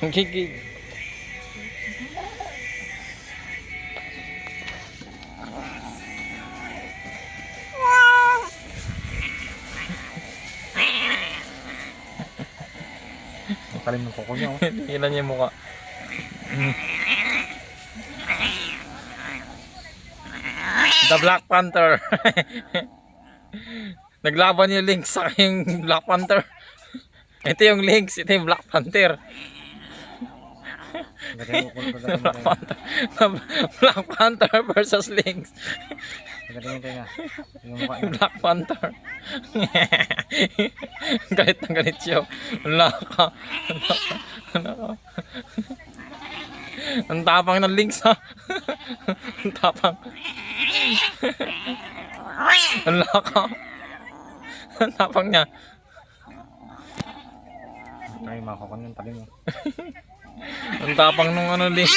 Gigig. Ang talim ng kuko niya. Oh. Tingnan niya yung mukha. The Black Panther. Naglaban yung Lynx sa yung Black Panther. Ito yung Lynx, ito yung Black Panther. Black Panther. Black Panther versus Lynx. Magaling yung tenga. Yung mukha niya. Black Panther. Galit na galit siya. Wala ka. Ang tapang ng Lynx ha. Ang tapang. Wala ka. Ang tapang niya. Ay, makakon yung talim mo. Ang tapang nung ano Lynx.